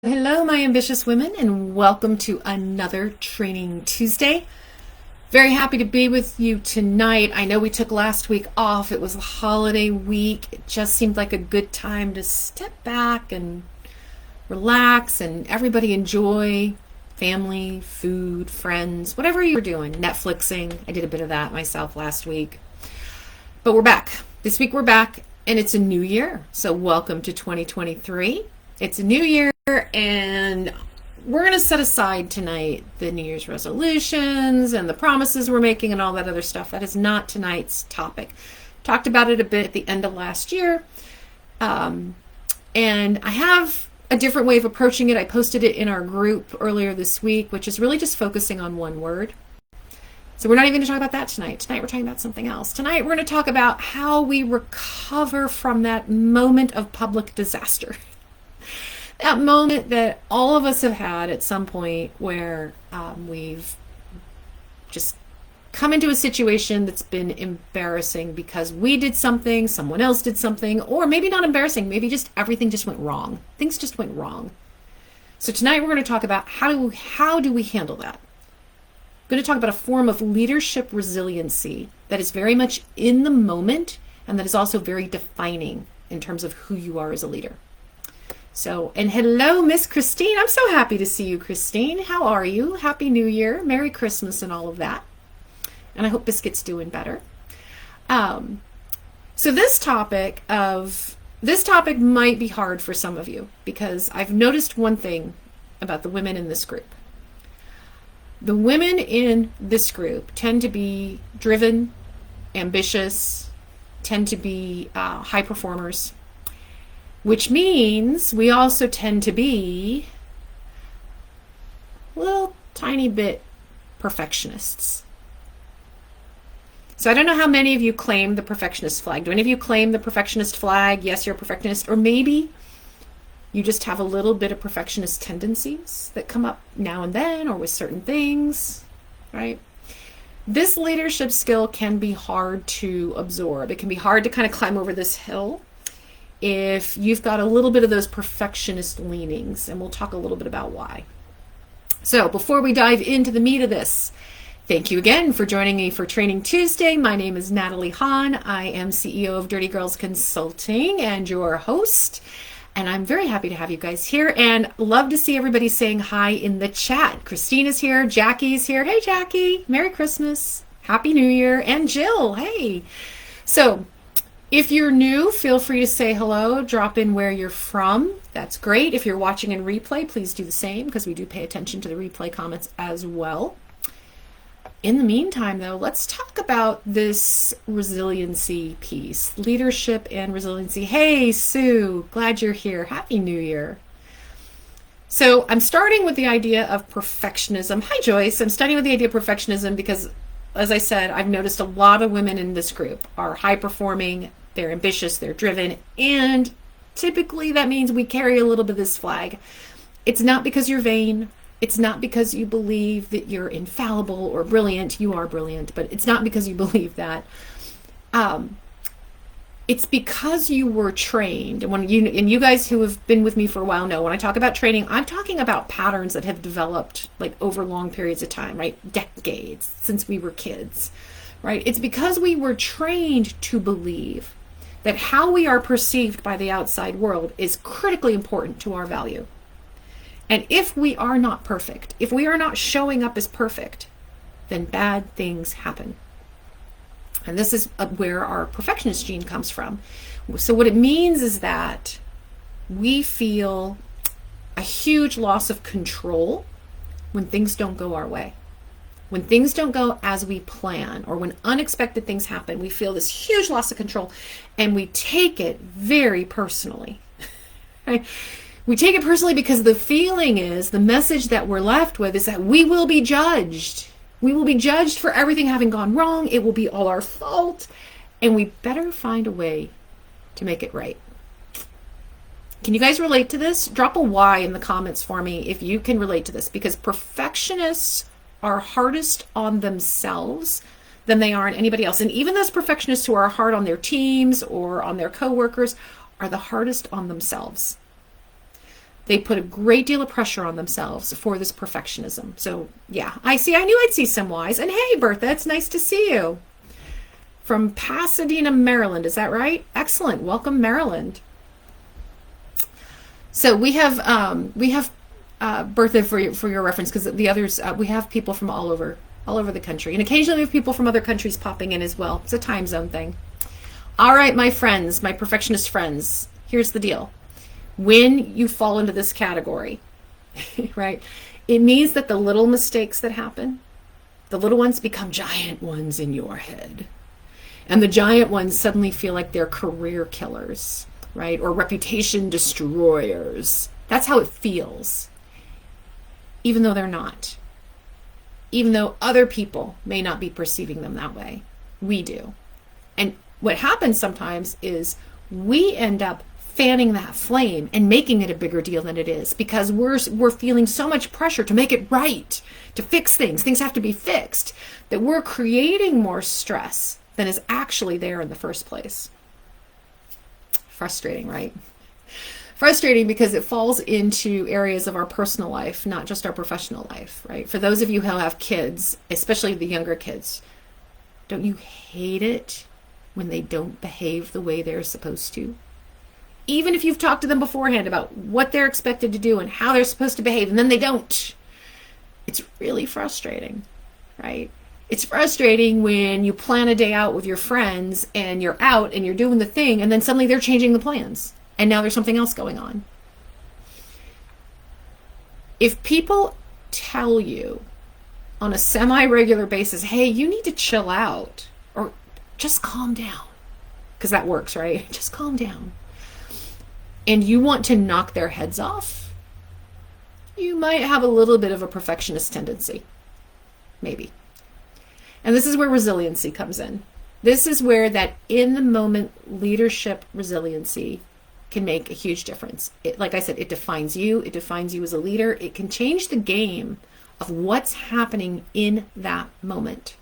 Hello, my ambitious women, and welcome to another Training Tuesday. Very happy to be with you tonight. I know we took last week off. It was a holiday week. It just seemed like a good time to step back and relax and everybody enjoy family, food, friends, whatever you're doing. Netflixing. I did a bit of that myself last week. But we're back. This week we're back, and it's a new year. So welcome to 2023. It's a new year, and we're going to set aside tonight the New Year's resolutions and the promises we're making and all that other stuff. That is not tonight's topic. Talked about it a bit at the end of last year. And I have a different way of approaching it. I posted it in our group earlier this week, which is really just focusing on one word. So we're not even going to talk about that tonight. Tonight we're talking about something else. Tonight we're going to talk about how we recover from that moment of public disaster. That moment that all of us have had at some point where we've just come into a situation that's been embarrassing because we did something, someone else did something, or maybe not embarrassing, maybe just everything just went wrong. Things just went wrong. So tonight we're going to talk about how do we handle that. I'm going to talk about a form of leadership resiliency that is very much in the moment and that is also very defining in terms of who you are as a leader. So, and hello, Miss Christine. I'm so happy to see you, Christine. How are you? Happy New Year, Merry Christmas, and all of that. And I hope Biscuit's doing better. So this topic might be hard for some of you because I've noticed one thing about the women in this group. The women in this group tend to be driven, ambitious, tend to be high performers, which means we also tend to be a little tiny bit perfectionists. So I don't know how many of you claim the perfectionist flag. Do any of you claim the perfectionist flag? Yes, you're a perfectionist. Or maybe you just have a little bit of perfectionist tendencies that come up now and then or with certain things, right? This leadership skill can be hard to absorb. It can be hard to kind of climb over this hill if you've got a little bit of those perfectionist leanings, and we'll talk a little bit about why. So before we dive into the meat of this, thank you again for joining me for Training Tuesday. My name is Natalie Hahn. I am CEO of Dirty Girls Consulting and your host, and I'm very happy to have you guys here and love to see everybody saying hi in the chat. Christina's here, Jackie's here. Hey, Jackie, Merry Christmas, Happy New Year, and Jill, hey. So if you're new, feel free to say hello, drop in where you're from. That's great. If you're watching in replay, please do the same because we do pay attention to the replay comments as well. In the meantime, though, let's talk about this resiliency piece, leadership and resiliency. Hey, Sue, glad you're here. Happy New Year. So I'm starting with the idea of perfectionism. Hi, Joyce. I'm starting with the idea of perfectionism because, as I said, I've noticed a lot of women in this group are high performing. They're ambitious, they're driven, and typically that means we carry a little bit of this flag. It's not because you're vain. It's not because you believe that you're infallible or brilliant. You are brilliant, but it's not because you believe that. It's because you were trained. And you guys who have been with me for a while know when I talk about training, I'm talking about patterns that have developed like over long periods of time, right? Decades since we were kids, right? It's because we were trained to believe that how we are perceived by the outside world is critically important to our value. And if we are not perfect, if we are not showing up as perfect, then bad things happen. And this is where our perfectionist gene comes from. So what it means is that we feel a huge loss of control when things don't go our way. When things don't go as we plan, or when unexpected things happen, we feel this huge loss of control, and we take it very personally. Right? We take it personally because the feeling is, the message that we're left with is that we will be judged. We will be judged for everything having gone wrong. It will be all our fault, and we better find a way to make it right. Can you guys relate to this? Drop a Y in the comments for me if you can relate to this, because perfectionists are hardest on themselves than they are on anybody else. And even those perfectionists who are hard on their teams or on their coworkers are the hardest on themselves. They put a great deal of pressure on themselves for this perfectionism. So yeah, I knew I'd see some Ys. And hey, Bertha, it's nice to see you. From Pasadena, Maryland, is that right? Excellent. Welcome, Maryland. So we have Bertha for your reference, because the others, we have people from all over the country, and occasionally we have people from other countries popping in as well. It's a time zone thing. All right, my friends, my perfectionist friends, here's the deal. When you fall into this category, right, it means that the little mistakes that happen, the little ones become giant ones in your head. And the giant ones suddenly feel like they're career killers, right? Or reputation destroyers. That's how it feels. Even though they're not. Even though other people may not be perceiving them that way. We do. And what happens sometimes is we end up fanning that flame and making it a bigger deal than it is, because we're feeling so much pressure to make it right, to fix things. Things have to be fixed, that we're creating more stress than is actually there in the first place. Frustrating, right? Frustrating because it falls into areas of our personal life, not just our professional life, right? For those of you who have kids, especially the younger kids, don't you hate it when they don't behave the way they're supposed to? Even if you've talked to them beforehand about what they're expected to do and how they're supposed to behave, and then they don't. It's really frustrating, right? It's frustrating when you plan a day out with your friends and you're out and you're doing the thing, and then suddenly they're changing the plans and now there's something else going on. If people tell you on a semi-regular basis, hey, you need to chill out, or just calm down, because that works, right? Just calm down. And you want to knock their heads off, you might have a little bit of a perfectionist tendency. Maybe. And this is where resiliency comes in. This is where that in-the-moment leadership resiliency can make a huge difference. Like I said, it defines you. It defines you as a leader. It can change the game of what's happening in that moment.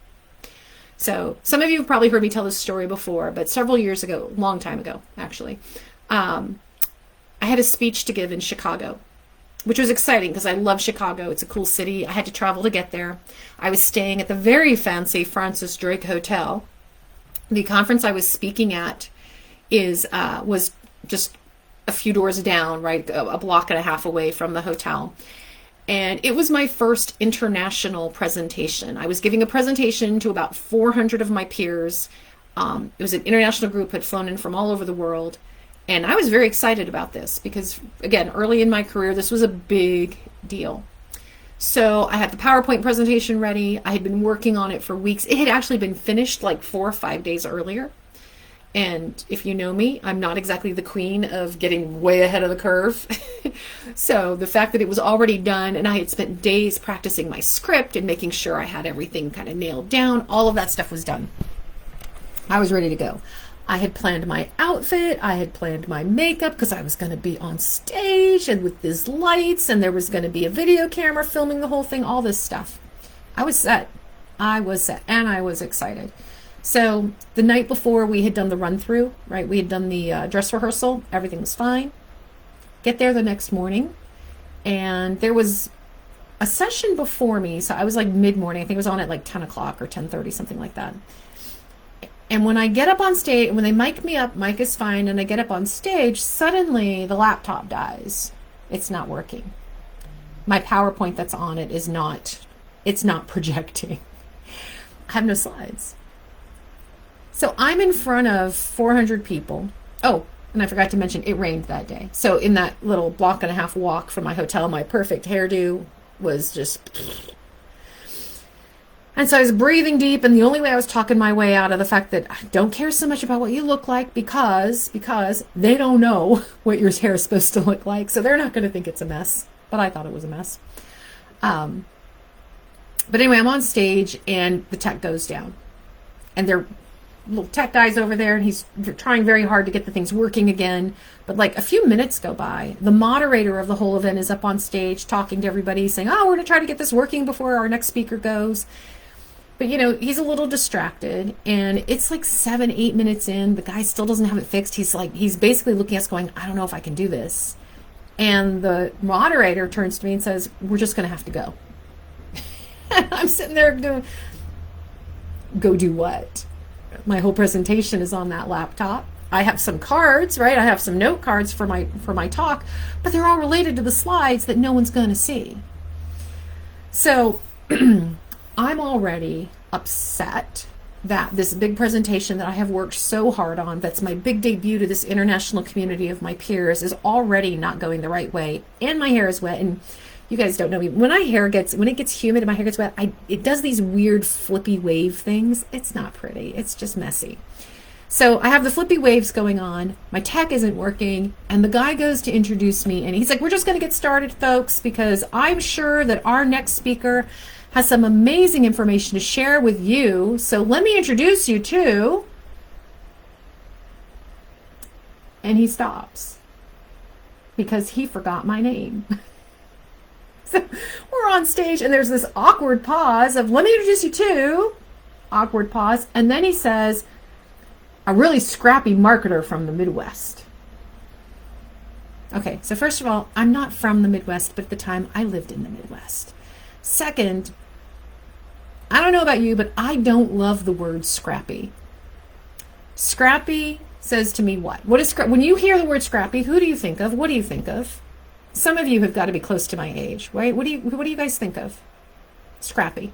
So some of you have probably heard me tell this story before, but several years ago, a long time ago, actually, I had a speech to give in Chicago, which was exciting because I love Chicago. It's a cool city. I had to travel to get there. I was staying at the very Francis Drake Hotel. The conference I was speaking at was just a few doors down, right, a block and a half away from the hotel. And it was my first international presentation. I was giving a presentation to about 400 of my peers. It was an international group, had flown in from all over the world. And I was very excited about this because, again, early in my career, this was a big deal. So I had the PowerPoint presentation ready. I had been working on it for weeks. It had actually been finished like 4 or 5 days earlier. And if you know me, I'm not exactly the queen of getting way ahead of the curve. So the fact that it was already done and I had spent days practicing my script and making sure I had everything kind of nailed down, all of that stuff was done. I was ready to go. I had planned my outfit. I had planned my makeup because I was going to be on stage and with these lights, and there was going to be a video camera filming the whole thing, all this stuff. I was set. And I was excited. So the night before we had done the run through, right? We had done the dress rehearsal. Everything was fine. Get there the next morning, and there was a session before me. So I was like mid-morning. I think it was on at like 10 o'clock or 10:30, something like that. And when I get up on stage, when they mic me up, mic is fine, and I get up on stage, suddenly the laptop dies. It's not working. My PowerPoint that's on it it's not projecting. I have no slides. So I'm in front of 400 people. Oh, and I forgot to mention, it rained that day. So in that little block and a half walk from my hotel, my perfect hairdo was just... And so I was breathing deep, and the only way I was talking my way out of the fact that I don't care so much about what you look like because they don't know what your hair is supposed to look like, so they're not going to think it's a mess. But I thought it was a mess. But anyway, I'm on stage, and the tech goes down. And they're little tech guy's over there, and he's trying very hard to get the things working again. But like a few minutes go by, the moderator of the whole event is up on stage talking to everybody, saying, oh, we're going to try to get this working before our next speaker goes. But, you know, he's a little distracted, and it's like 7-8 minutes in. The guy still doesn't have it fixed. He's basically looking at us going, I don't know if I can do this. And the moderator turns to me and says, we're just going to have to go. I'm sitting there going, go do what? My whole presentation is on that laptop. I have some cards, right? I have some note cards for my talk, but they're all related to the slides that no one's going to see. So I'm already upset that this big presentation that I have worked so hard on, that's my big debut to this international community of my peers, is already not going the right way, and my hair is wet. And you guys don't know me, when it gets humid and my hair gets wet, it does these weird flippy wave things. It's not pretty, it's just messy. So I have the flippy waves going on, my tech isn't working, and the guy goes to introduce me, and he's like, we're just going to get started, folks, because I'm sure that our next speaker has some amazing information to share with you. So let me introduce you to, and he stops because he forgot my name. So we're on stage and there's this awkward pause of, let me introduce you to, awkward pause. And then he says, a really scrappy marketer from the Midwest. Okay, so first of all, I'm not from the Midwest, but at the time I lived in the Midwest. Second, I don't know about you, but I don't love the word scrappy. Scrappy says to me what? What is when you hear the word scrappy, who do you think of? What do you think of? Some of you have got to be close to my age, right? What do you guys think of? Scrappy.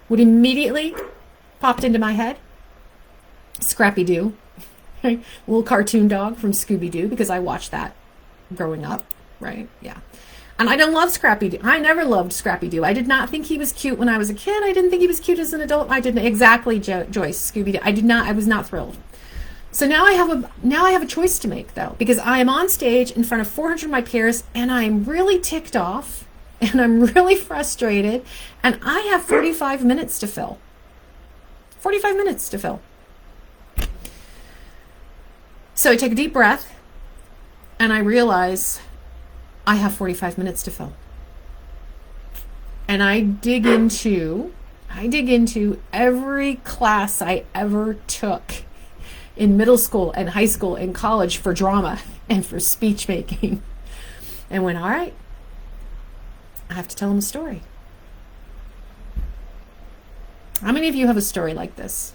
What immediately popped into my head? Scrappy-Doo. Right? Little cartoon dog from Scooby-Doo, because I watched that growing up, right? Yeah. And I don't love Scrappy-Doo. I never loved Scrappy-Doo. I did not think he was cute when I was a kid. I didn't think he was cute as an adult. I didn't exactly, Joyce, Scooby-Doo. I was not thrilled. So now I have a choice to make, though, because I am on stage in front of 400 of my peers, and I'm really ticked off, and I'm really frustrated, and I have 45 minutes to fill. 45 minutes to fill. So I take a deep breath, and I realize I have 45 minutes to fill. And I dig into every class I ever took in middle school and high school and college for drama and for speech making. And went, all right, I have to tell them a story. How many of you have a story like this,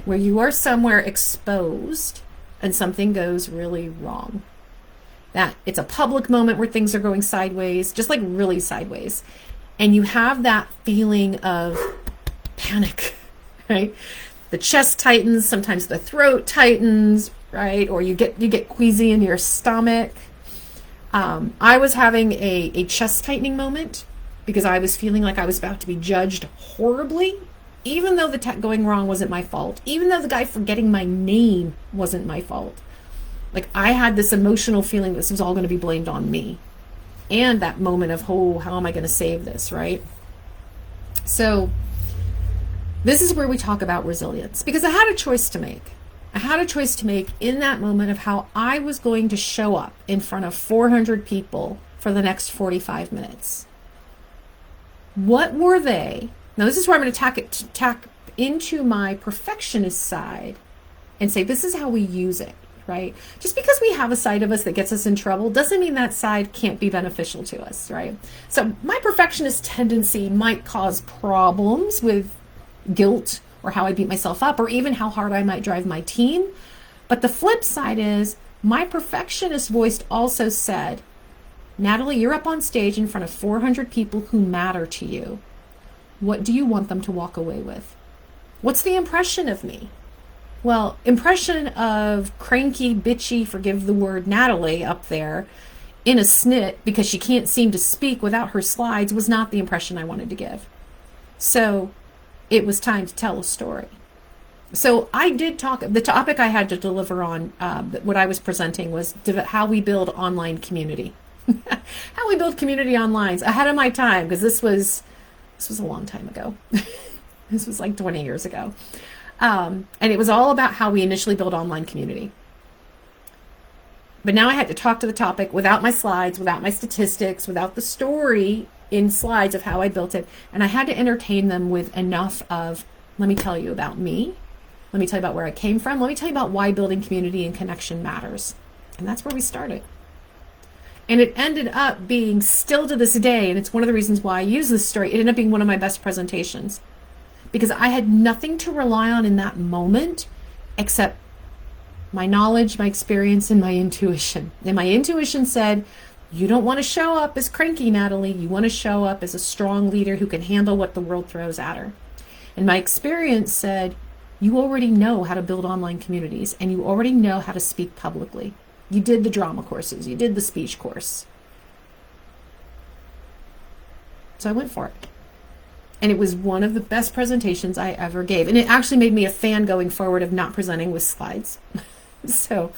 where you are somewhere exposed and something goes really wrong? That it's a public moment where things are going sideways, just like really sideways. And you have that feeling of panic, right? The chest tightens, sometimes the throat tightens, right? Or you get queasy in your stomach. I was having a chest tightening moment because I was feeling like I was about to be judged horribly, even though the tech going wrong wasn't my fault, even though the guy forgetting my name wasn't my fault. Like, I had this emotional feeling this was all going to be blamed on me. And that moment of, oh, how am I going to save this, right? So this is where we talk about resilience, because I had a choice to make. I had a choice to make in that moment of how I was going to show up in front of 400 people for the next 45 minutes. What were they? Now, this is where I'm going to tack into my perfectionist side and say, this is how we use it. Right? Just because we have a side of us that gets us in trouble doesn't mean that side can't be beneficial to us, right? So my perfectionist tendency might cause problems with guilt or how I beat myself up or even how hard I might drive my team. But the flip side is my perfectionist voice also said, Natalie, you're up on stage in front of 400 people who matter to you. What do you want them to walk away with? What's the impression of me? Well, impression of cranky, bitchy, forgive the word, Natalie up there in a snit because she can't seem to speak without her slides was not the impression I wanted to give. So it was time to tell a story. So I did talk, the topic I had to deliver on, what I was presenting was how we build online community. How we build community online, ahead of my time, because this was a long time ago. This was like 20 years ago. And it was all about how we initially build online community. But now I had to talk to the topic without my slides, without my statistics, without the story in slides of how I built it. And I had to entertain them with enough of, let me tell you about me. Let me tell you about where I came from. Let me tell you about why building community and connection matters. And that's where we started. And it ended up being, still to this day, and it's one of the reasons why I use this story, it ended up being one of my best presentations. Because I had nothing to rely on in that moment except my knowledge, my experience, and my intuition. And my intuition said, you don't want to show up as cranky, Natalie. You want to show up as a strong leader who can handle what the world throws at her. And my experience said, you already know how to build online communities, and you already know how to speak publicly. You did the drama courses. You did the speech course. So I went for it. And it was one of the best presentations I ever gave. And it actually made me a fan going forward of not presenting with slides. So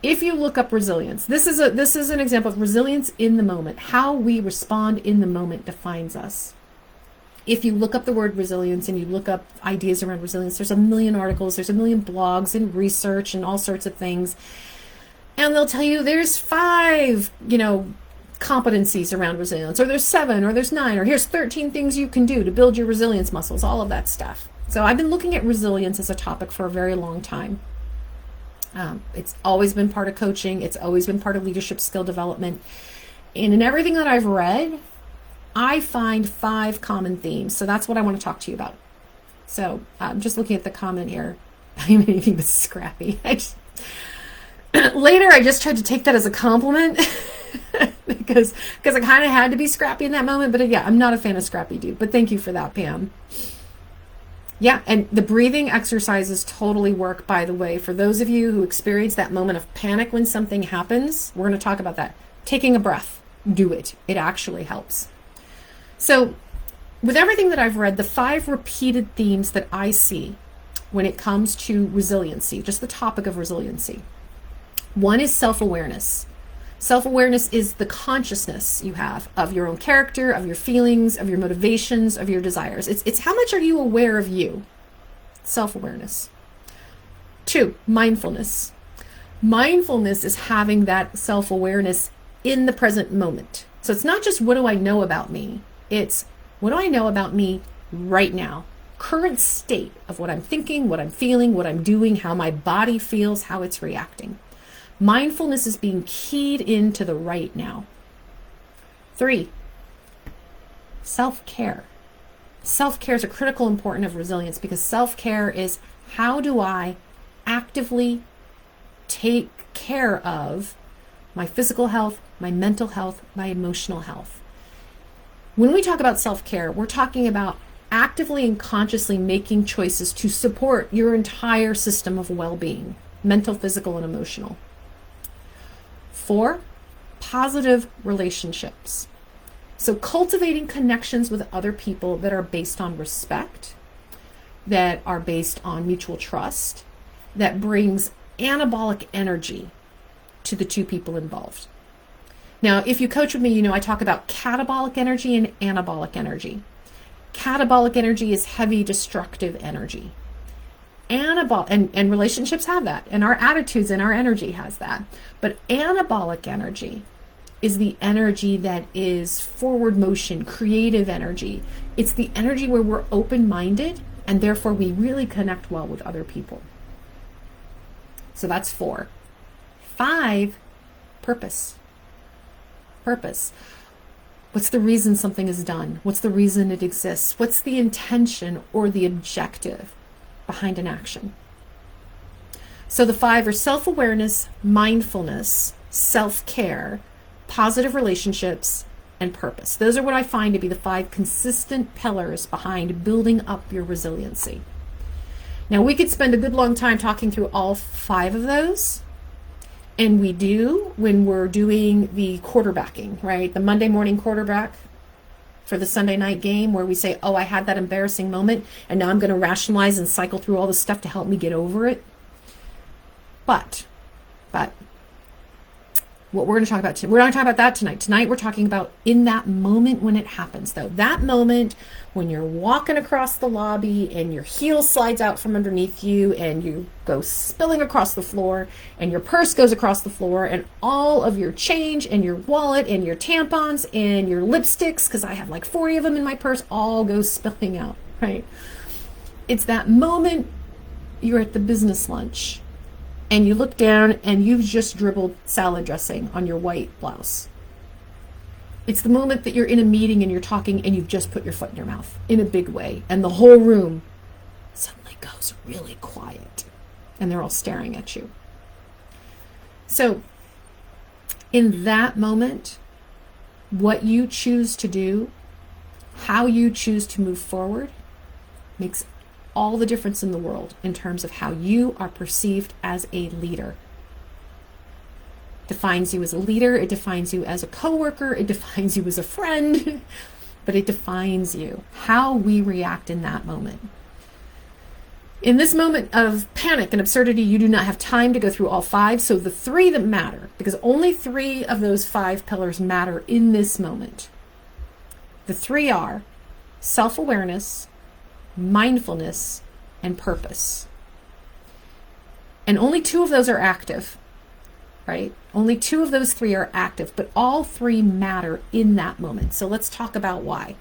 if you look up resilience, this is an example of resilience in the moment. How we respond in the moment defines us. If you look up the word resilience and you look up ideas around resilience, there's a million articles, there's a million blogs and research and all sorts of things. And they'll tell you there's 5, competencies around resilience, or there's 7, or there's 9, or here's 13 things you can do to build your resilience muscles, all of that stuff. So I've been looking at resilience as a topic for a very long time. It's always been part of coaching. It's always been part of leadership skill development. And in everything that I've read, I find 5 common themes. So that's what I want to talk to you about. So I'm just looking at the comment here. I'm anything but scrappy. Later, I just tried to take that as a compliment because I kind of had to be scrappy in that moment. But yeah, I'm not a fan of scrappy, dude. But thank you for that, Pam. Yeah, and the breathing exercises totally work, by the way. For those of you who experience that moment of panic when something happens, we're going to talk about that. Taking a breath, do it. It actually helps. So with everything that I've read, the 5 repeated themes that I see when it comes to resiliency, just the topic of resiliency. One is self-awareness. Self-awareness is the consciousness you have of your own character, of your feelings, of your motivations, of your desires. It's how much are you aware of you? Self-awareness. 2, mindfulness. Mindfulness is having that self-awareness in the present moment. So it's not just what do I know about me? It's what do I know about me right now? Current state of what I'm thinking, what I'm feeling, what I'm doing, how my body feels, how it's reacting. Mindfulness is being keyed into the right now. 3, self-care. Self-care is a critical important of resilience because self-care is how do I actively take care of my physical health, my mental health, my emotional health. When we talk about self-care, we're talking about actively and consciously making choices to support your entire system of well-being, mental, physical, and emotional. 4, positive relationships. So cultivating connections with other people that are based on respect, that are based on mutual trust, that brings anabolic energy to the 2 people involved. Now, if you coach with me, I talk about catabolic energy and anabolic energy. Catabolic energy is heavy, destructive energy. And relationships have that, and our attitudes and our energy has that. But anabolic energy is the energy that is forward motion, creative energy. It's the energy where we're open-minded, and therefore we really connect well with other people. So that's 4. 5, purpose. Purpose. What's the reason something is done? What's the reason it exists? What's the intention or the objective behind an action? So the 5 are self-awareness, mindfulness, self-care, positive relationships, and purpose. Those are what I find to be the 5 consistent pillars behind building up your resiliency. Now, we could spend a good long time talking through all 5 of those, and we do when we're doing the quarterbacking, right? The Monday morning quarterback for the Sunday night game where we say, oh, I had that embarrassing moment, and now I'm going to rationalize and cycle through all this stuff to help me get over it. But what we're going to talk about, we're not talking about that tonight. Tonight we're talking about in that moment when it happens, though. That moment when you're walking across the lobby and your heel slides out from underneath you and you go spilling across the floor and your purse goes across the floor and all of your change and your wallet and your tampons and your lipsticks, because I have like 40 of them in my purse, all goes spilling out, right? It's that moment you're at the business lunch and you look down and you've just dribbled salad dressing on your white blouse. It's the moment that you're in a meeting and you're talking and you've just put your foot in your mouth in a big way, and the whole room suddenly goes really quiet and they're all staring at you. So in that moment, what you choose to do, how you choose to move forward, makes all the difference in the world in terms of how you are perceived as a leader. Defines you as a leader, it defines you as a coworker, it defines you as a friend, but it defines you, how we react in that moment. In this moment of panic and absurdity, you do not have time to go through all 5, so the 3 that matter, because only 3 of those 5 pillars matter in this moment. The 3 are self-awareness, mindfulness, and purpose. And only 2 of those are active, right? Only 2 of those 3 are active, but all 3 matter in that moment. So let's talk about why,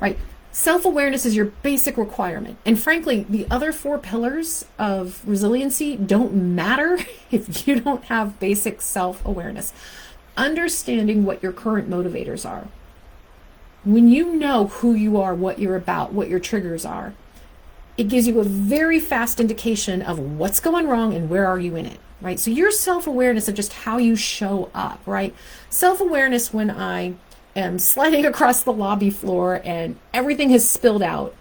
right? Self-awareness is your basic requirement. And frankly, the other 4 pillars of resiliency don't matter if you don't have basic self-awareness. Understanding what your current motivators are. When you know who you are, what you're about, what your triggers are, it gives you a very fast indication of what's going wrong and where are you in it, right? So your self-awareness of just how you show up, right? Self-awareness when I am sliding across the lobby floor and everything has spilled out,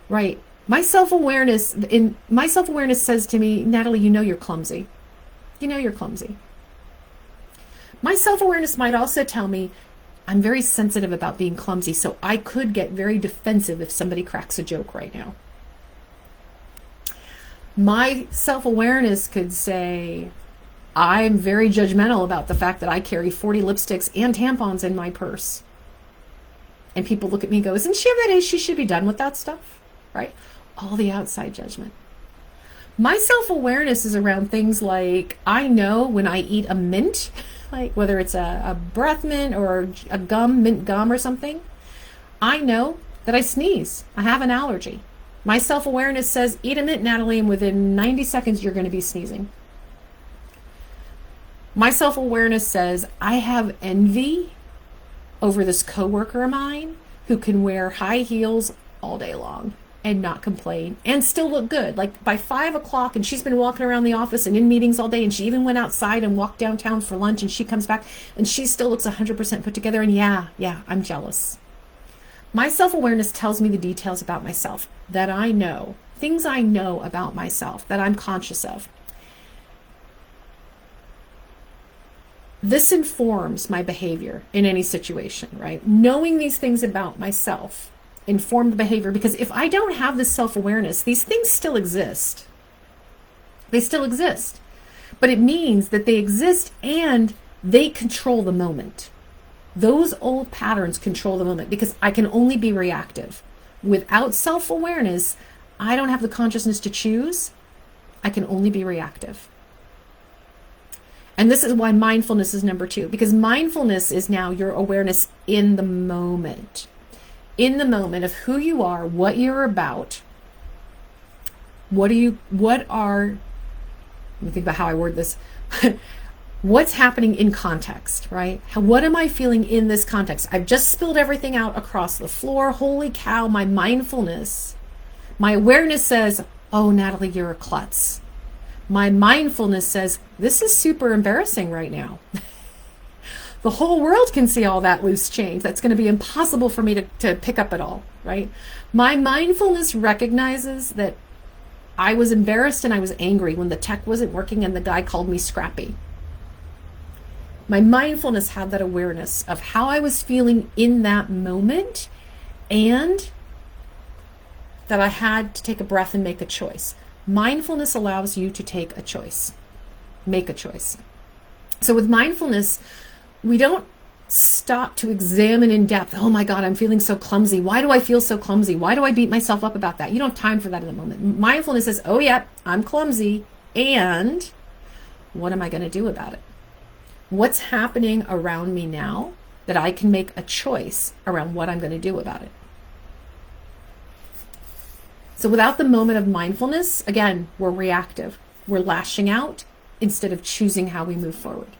right? My self-awareness says to me, Natalie, you know you're clumsy. You know you're clumsy. My self-awareness might also tell me I'm very sensitive about being clumsy, so I could get very defensive if somebody cracks a joke right now. My self-awareness could say, I'm very judgmental about the fact that I carry 40 lipsticks and tampons in my purse. And people look at me and go, isn't she of that age? She should be done with that stuff, right? All the outside judgment. My self-awareness is around things like, I know when I eat a mint, like whether it's a breath mint or a mint gum or something, I know that I sneeze. I have an allergy. My self-awareness says, eat a mint, Natalie, and within 90 seconds, you're going to be sneezing. My self-awareness says, I have envy over this coworker of mine who can wear high heels all day long and not complain and still look good. Like by 5 o'clock, and she's been walking around the office and in meetings all day, and she even went outside and walked downtown for lunch, and she comes back and she still looks 100% put together. And yeah, I'm jealous. My self-awareness tells me the details about myself that I know, things I know about myself that I'm conscious of. This informs my behavior in any situation, right? Knowing these things about myself inform the behavior, because if I don't have this self-awareness, these things still exist. They still exist. But it means that they exist and they control the moment. Those old patterns control the moment because I can only be reactive. Without self-awareness, I don't have the consciousness to choose. I can only be reactive. And this is why mindfulness is number 2, because mindfulness is now your awareness in the moment. In the moment of who you are, what you're about. Let me think about how I word this. What's happening in context, right? What am I feeling in this context? I've just spilled everything out across the floor. Holy cow, my mindfulness. My awareness says, oh, Natalie, you're a klutz. My mindfulness says, this is super embarrassing right now. The whole world can see all that loose change. That's going to be impossible for me to pick up at all, right? My mindfulness recognizes that I was embarrassed and I was angry when the tech wasn't working and the guy called me scrappy. My mindfulness had that awareness of how I was feeling in that moment, and that I had to take a breath and make a choice. Mindfulness allows you to take a choice, make a choice. So with mindfulness, we don't stop to examine in depth. Oh my God, I'm feeling so clumsy. Why do I feel so clumsy? Why do I beat myself up about that? You don't have time for that in the moment. Mindfulness says, oh yeah, I'm clumsy. And what am I going to do about it? What's happening around me now that I can make a choice around what I'm going to do about it? So without the moment of mindfulness, again, we're reactive. We're lashing out instead of choosing how we move forward.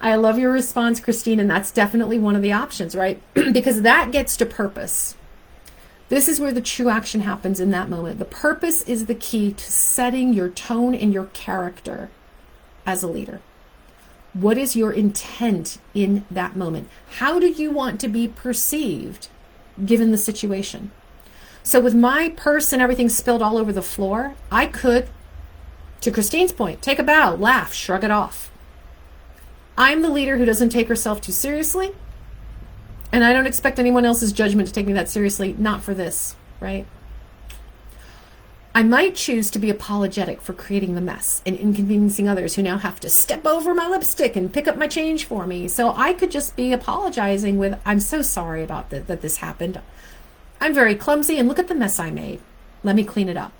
I love your response, Christine, and that's definitely one of the options, right? Because that gets to purpose. This is where the true action happens in that moment. The purpose is the key to setting your tone and your character as a leader. What is your intent in that moment? How do you want to be perceived given the situation? So with my purse and everything spilled all over the floor, I could, to Christine's point, take a bow, laugh, shrug it off. I'm the leader who doesn't take herself too seriously, and I don't expect anyone else's judgment to take me that seriously, not for this, right? I might choose to be apologetic for creating the mess and inconveniencing others who now have to step over my lipstick and pick up my change for me. So I could just be apologizing with, I'm so sorry about that this happened. I'm very clumsy and look at the mess I made. Let me clean it up.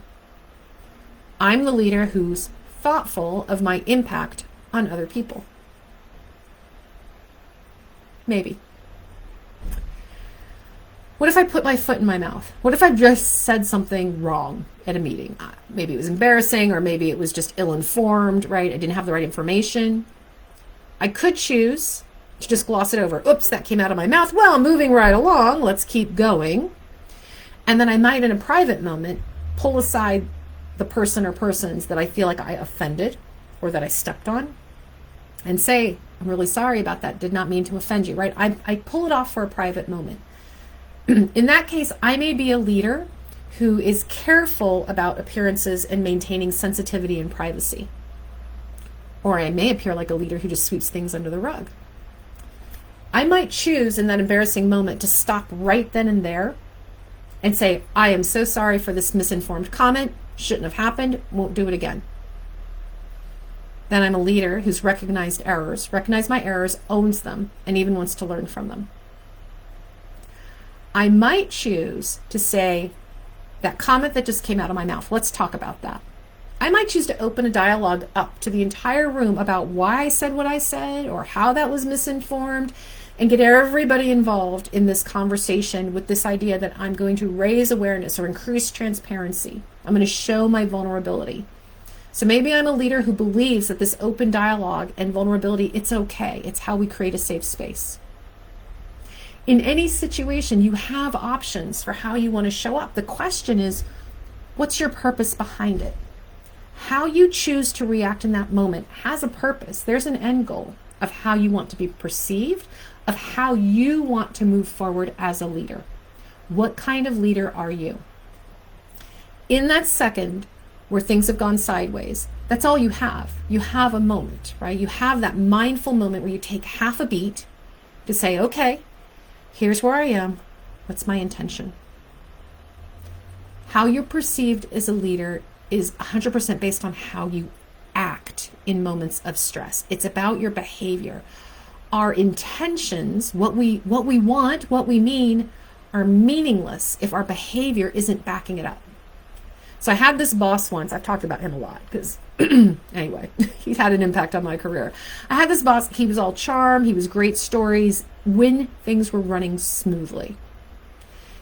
I'm the leader who's thoughtful of my impact on other people. Maybe. What if I put my foot in my mouth? What if I just said something wrong at a meeting? Maybe it was embarrassing, or maybe it was just ill-informed, right? I didn't have the right information. I could choose to just gloss it over. Oops, that came out of my mouth. Well, moving right along. Let's keep going. And then I might, in a private moment, pull aside the person or persons that I feel like I offended or that I stepped on and say, I'm really sorry about that. Did not mean to offend you, right? I pull it off for a private moment. In that case, I may be a leader who is careful about appearances and maintaining sensitivity and privacy. Or I may appear like a leader who just sweeps things under the rug. I might choose in that embarrassing moment to stop right then and there and say, I am so sorry for this misinformed comment. Shouldn't have happened. Won't do it again. Then I'm a leader who's recognized my errors, owns them, and even wants to learn from them. I might choose to say, that comment that just came out of my mouth, let's talk about that. I might choose to open a dialogue up to the entire room about why I said what I said or how that was misinformed, and get everybody involved in this conversation with this idea that I'm going to raise awareness or increase transparency. I'm going to show my vulnerability. So maybe I'm a leader who believes that this open dialogue and vulnerability, it's okay. It's how we create a safe space. In any situation, you have options for how you want to show up. The question is, what's your purpose behind it? How you choose to react in that moment has a purpose. There's an end goal of how you want to be perceived, of how you want to move forward as a leader. What kind of leader are you? In that second where things have gone sideways, that's all you have. You have a moment, right? You have that mindful moment where you take half a beat to say, okay, here's where I am. What's my intention? How you're perceived as a leader is 100% based on how you act in moments of stress. It's about your behavior. Our intentions, what we want, what we mean, are meaningless if our behavior isn't backing it up. So I had this boss once. I've talked about him a lot because anyway, he's had an impact on my career. I had this boss. He was all charm. He was great stories when things were running smoothly.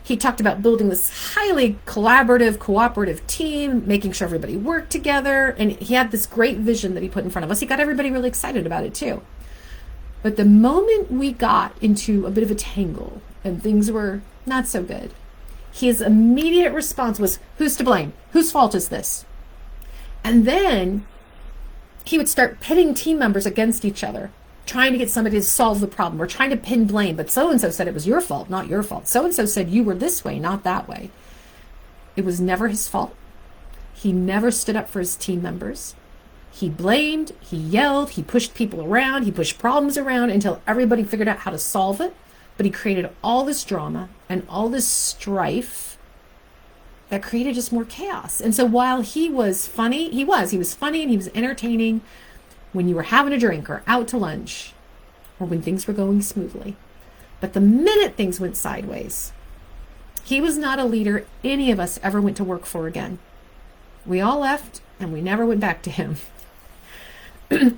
He talked about building this highly collaborative, cooperative team, making sure everybody worked together. And he had this great vision that he put in front of us. He got everybody really excited about it too. But the moment we got into a bit of a tangle and things were not so good, his immediate response was, who's to blame? Whose fault is this? And then he would start pitting team members against each other, trying to get somebody to solve the problem or trying to pin blame. But so-and-so said it was your fault, not your fault. So-and-so said you were this way, not that way. It was never his fault. He never stood up for his team members. He blamed, he yelled, he pushed people around, he pushed problems around until everybody figured out how to solve it. But he created all this drama and all this strife that created just more chaos. And so while he was funny, he was funny and he was entertaining when you were having a drink or out to lunch or when things were going smoothly. But the minute things went sideways, he was not a leader any of us ever went to work for again. We all left and we never went back to him.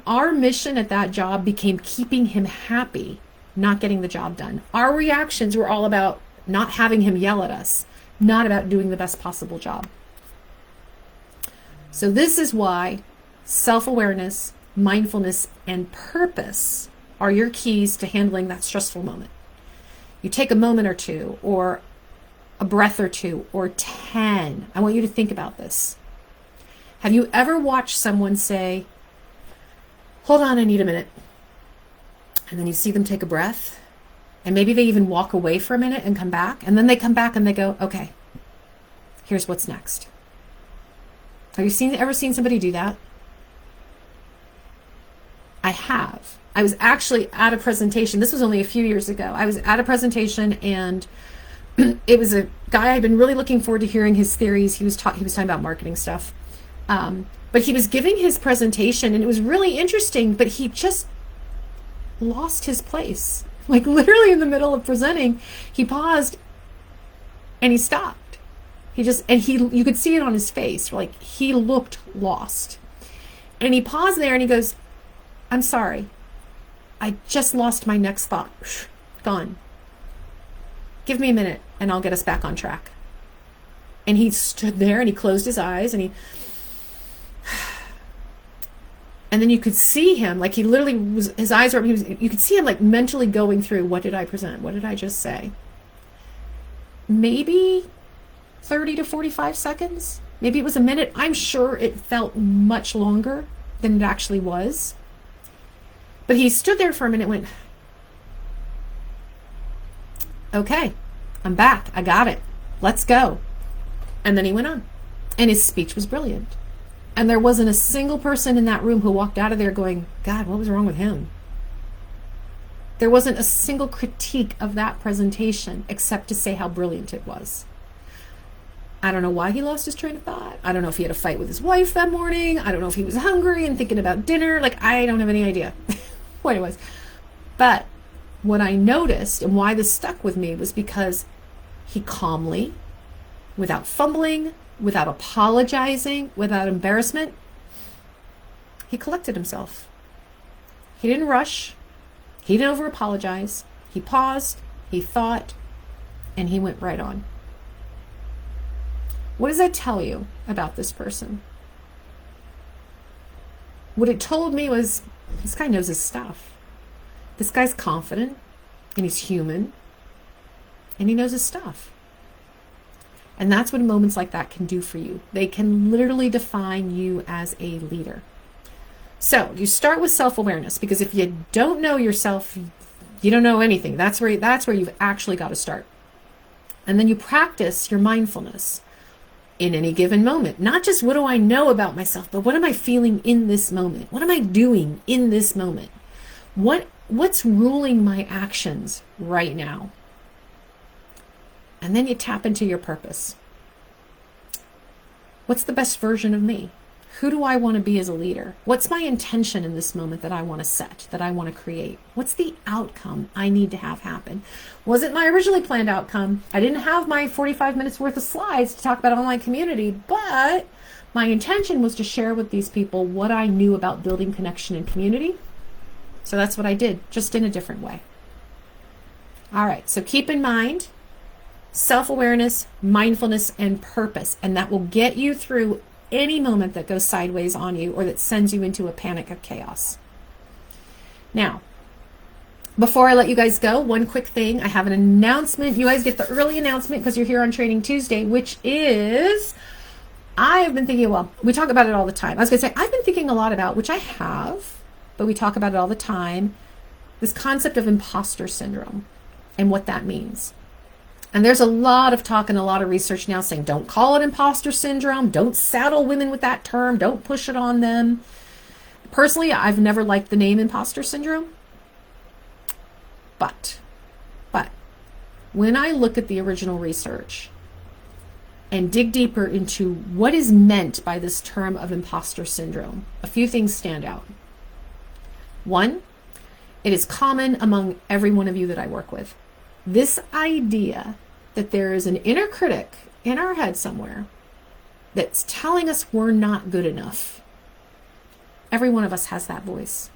Our mission at that job became keeping him happy, not getting the job done. Our reactions were all about not having him yell at us, not about doing the best possible job. So this is why Self-awareness, mindfulness, and purpose are your keys to handling that stressful moment. You take a moment or two, or a breath or two, or 10. I want you to think about this. Have you ever watched someone say, hold on, I need a minute? And then you see them take a breath, and maybe they even walk away for a minute and come back, and then they come back and they go, okay, here's what's next. Have you ever seen somebody do that? I have. I was actually at a presentation. This was only a few years ago. I was at a presentation, and it was a guy I'd been really looking forward to hearing his theories. He was talking about marketing stuff. But he was giving his presentation, and it was really interesting, but he just lost his place. Like literally in the middle of presenting, he paused and he stopped. You could see it on his face. Like he looked lost. And he paused there and he goes, I'm sorry. I just lost my next thought. Gone. Give me a minute and I'll get us back on track. And he stood there and he closed his eyes and then you could see him, like he literally was, his eyes were, you could see him like mentally going through, what did I present? What did I just say? Maybe 30 to 45 seconds. Maybe it was a minute. I'm sure it felt much longer than it actually was. But he stood there for a minute and went, okay, I'm back. I got it. Let's go. And then he went on. And his speech was brilliant. And there wasn't a single person in that room who walked out of there going, God, what was wrong with him? There wasn't a single critique of that presentation except to say how brilliant it was. I don't know why he lost his train of thought. I don't know if he had a fight with his wife that morning. I don't know if he was hungry and thinking about dinner. Like, I don't have any idea what it was. But what I noticed and why this stuck with me was because he calmly, without fumbling, without apologizing, without embarrassment, he collected himself. He didn't rush. He didn't over apologize. He paused, he thought, and he went right on. What does that tell you about this person? What it told me was, this guy knows his stuff. This guy's confident, and he's human, and he knows his stuff. And that's what moments like that can do for you. They can literally define you as a leader. So you start with self-awareness, because if you don't know yourself, you don't know anything. That's where you've actually got to start. And then you practice your mindfulness in any given moment. Not just what do I know about myself, but what am I feeling in this moment? What am I doing in this moment? What's ruling my actions right now? And then you tap into your purpose. What's the best version of me? Who do I want to be as a leader? What's my intention in this moment that I want to set, that I want to create? What's the outcome I need to have happen? Wasn't my originally planned outcome. I didn't have my 45 minutes worth of slides to talk about online community, but my intention was to share with these people what I knew about building connection and community. So that's what I did, just in a different way. All right, so keep in mind, self-awareness, mindfulness, and purpose. And that will get you through any moment that goes sideways on you or that sends you into a panic of chaos. Now, before I let you guys go, one quick thing. I have an announcement. You guys get the early announcement because you're here on Training Tuesday, which is, I have been thinking, well, we talk about it all the time. I was going to say, I've been thinking a lot about, which I have, but we talk about it all the time, this concept of imposter syndrome and what that means. And there's a lot of talk and a lot of research now saying, don't call it imposter syndrome. Don't saddle women with that term. Don't push it on them. Personally, I've never liked the name imposter syndrome. But when I look at the original research and dig deeper into what is meant by this term of imposter syndrome, a few things stand out. One, it is common among every one of you that I work with. This idea that there is an inner critic in our head somewhere that's telling us we're not good enough. Every one of us has that voice.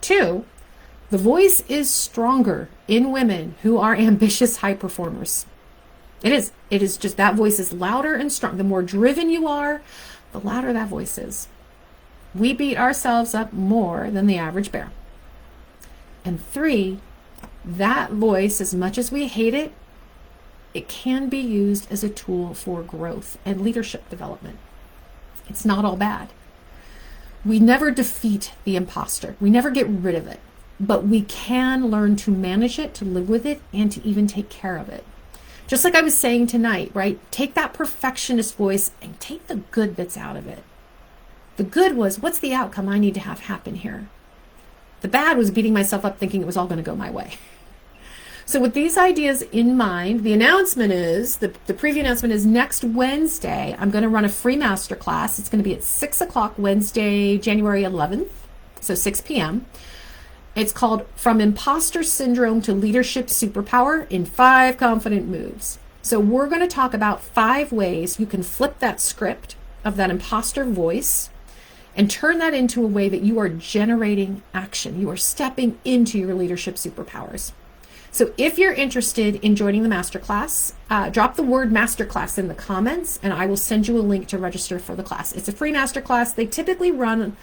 Two, the voice is stronger in women who are ambitious high performers. It is just that voice is louder and strong. The more driven you are, the louder that voice is. We beat ourselves up more than the average bear. And 3, that voice, as much as we hate it, it can be used as a tool for growth and leadership development. It's not all bad. We never defeat the imposter. We never get rid of it, but we can learn to manage it, to live with it, and to even take care of it. Just like I was saying tonight, right? Take that perfectionist voice and take the good bits out of it. The good was, what's the outcome I need to have happen here? The bad was beating myself up thinking it was all going to go my way. So with these ideas in mind, the announcement is, the preview announcement is next Wednesday, I'm going to run a free masterclass. It's going to be at 6 o'clock Wednesday, January 11th, so 6 p.m. It's called From Imposter Syndrome to Leadership Superpower in 5 Confident Moves. So we're going to talk about 5 ways you can flip that script of that imposter voice and turn that into a way that you are generating action. You are stepping into your leadership superpowers. So if you're interested in joining the masterclass, drop the word masterclass in the comments and I will send you a link to register for the class. It's a free masterclass. They typically run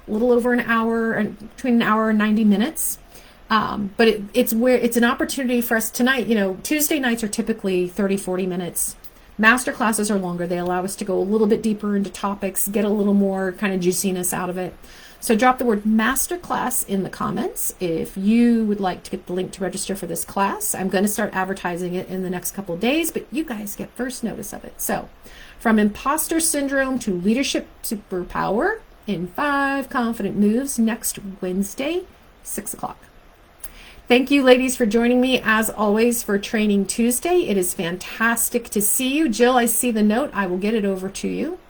a little over an hour, and between an hour and 90 minutes. But it's an opportunity for us tonight. You know, Tuesday nights are typically 30, 40 minutes. Master classes are longer. They allow us to go a little bit deeper into topics, get a little more kind of juiciness out of it. So drop the word masterclass in the comments if you would like to get the link to register for this class. I'm going to start advertising it in the next couple of days, but you guys get first notice of it. So from imposter syndrome to leadership superpower in 5 confident moves next Wednesday, 6 o'clock. Thank you, ladies, for joining me, as always, for Training Tuesday. It is fantastic to see you. Jill, I see the note. I will get it over to you.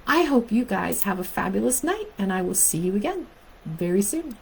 I hope you guys have a fabulous night, and I will see you again very soon.